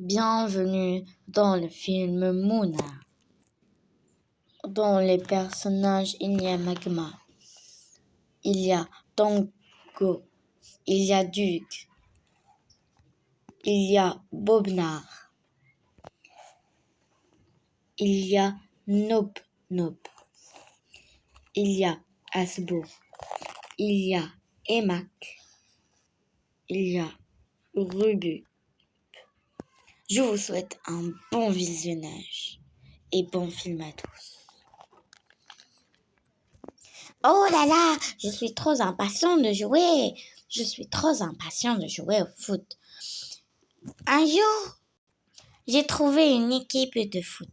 Bienvenue dans le film Mouna. Dans les personnages, il y a Magma, il y a Tango, il y a Duke, il y a Bobnar, il y a Nob Nob, il y a Asbo, il y a Emak, il y a Rubu. Je vous souhaite un bon visionnage et bon film à tous. Oh là là, je suis trop impatient de jouer. Je suis trop impatient de jouer au foot. Un jour, j'ai trouvé une équipe de foot.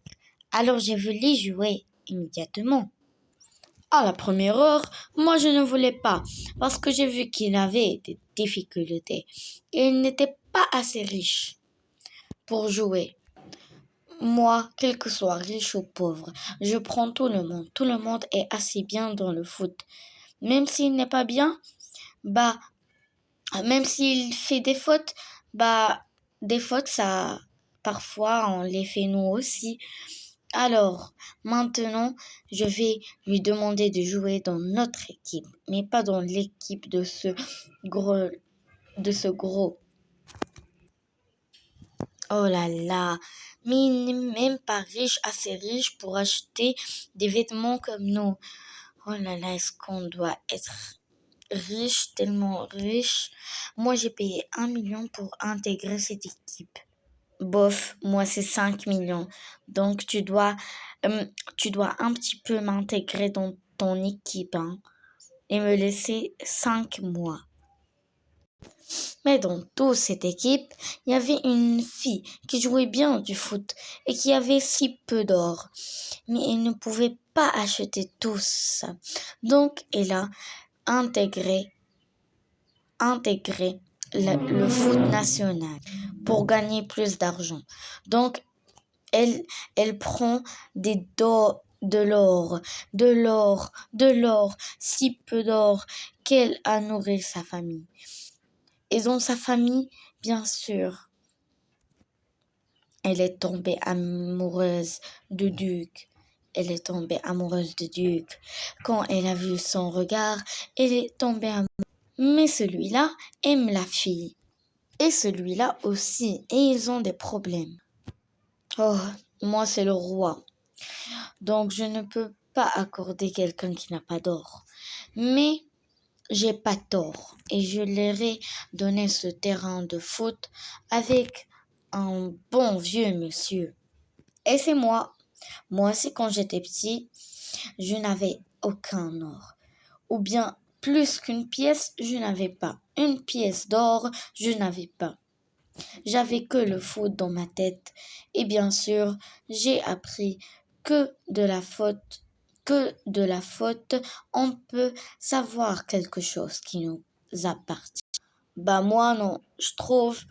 Alors j'ai voulu jouer immédiatement. À la première heure, moi je ne voulais pas parce que j'ai vu qu'il avait des difficultés et il n'était pas assez riche pour jouer. Moi, quel que soit riche ou pauvre, je prends tout le monde. Tout le monde est assez bien dans le foot. Même s'il n'est pas bien, même s'il fait des fautes, des fautes, ça, parfois, on les fait nous aussi. Alors, maintenant, je vais lui demander de jouer dans notre équipe, mais pas dans l'équipe de ce gros. Oh là là, mais il n'est même pas riche, assez riche pour acheter des vêtements comme nous. Oh là là, est-ce qu'on doit être riche, tellement riche? Moi, j'ai payé 1 million pour intégrer cette équipe. Bof, moi, c'est 5 millions. Donc, tu dois un petit peu m'intégrer dans ton équipe, hein, et me laisser 5 mois. Mais dans toute cette équipe, il y avait une fille qui jouait bien du foot et qui avait si peu d'or. Mais elle ne pouvait pas acheter tout ça. Donc, elle a intégré le foot national pour gagner plus d'argent. Donc, elle prend de l'or, si peu d'or qu'elle a nourri sa famille. Et dans sa famille, bien sûr, elle est tombée amoureuse de Duke. Quand elle a vu son regard, elle est tombée amoureuse. Mais celui-là aime la fille. Et celui-là aussi. Et ils ont des problèmes. Oh, moi c'est le roi. Donc je ne peux pas accorder quelqu'un qui n'a pas d'or. Mais j'ai pas tort. Et je leur ai donné ce terrain de foot avec un bon vieux monsieur. Et c'est moi. Moi aussi quand j'étais petit, je n'avais aucun or. Ou bien plus qu'une pièce, je n'avais pas. Une pièce d'or, je n'avais pas. J'avais que le foot dans ma tête. Et bien sûr, j'ai appris que de la faute, on peut savoir quelque chose qui nous appartient. Moi non, je trouve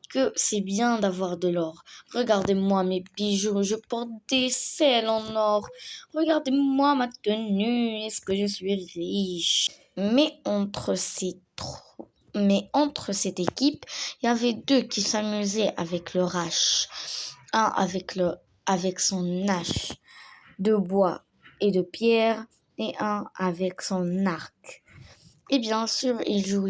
que c'est bien d'avoir de l'or. Regardez-moi mes bijoux, je porte des selles en or. Regardez-moi ma tenue, est-ce que je suis riche? Mais entre cette équipe, il y avait deux qui s'amusaient avec leur hache. Un avec son hache de bois et de pierre et un avec son arc. Et bien sûr, ils jouent.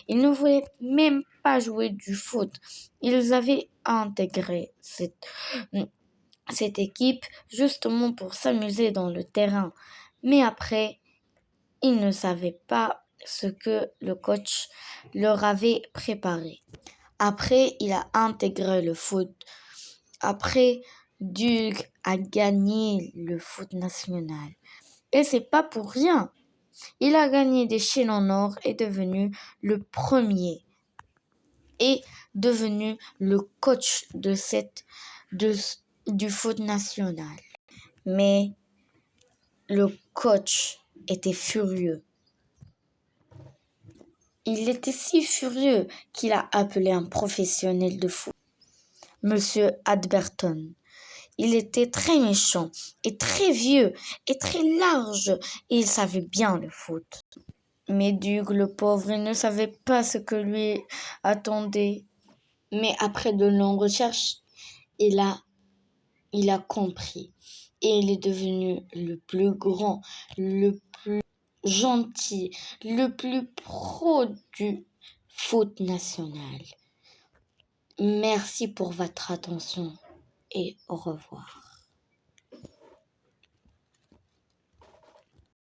Ils ne voulaient même pas jouer du foot. Ils avaient intégré cette équipe justement pour s'amuser dans le terrain. Mais après, ils ne savaient pas ce que le coach leur avait préparé. Après, il a intégré le foot. Après, Duke a gagné le foot national. Et c'est pas pour rien. Il a gagné des chaînes en or et devenu le premier. Et devenu le coach du foot national. Mais le coach était furieux. Il était si furieux qu'il a appelé un professionnel de foot, Monsieur Adberton. Il était très méchant et très vieux et très large et il savait bien le foot. Mais Duke, le pauvre, il ne savait pas ce que lui attendait. Mais après de longues recherches, il a compris. Et il est devenu le plus grand, le plus gentil, le plus pro du foot national. Merci pour votre attention et au revoir.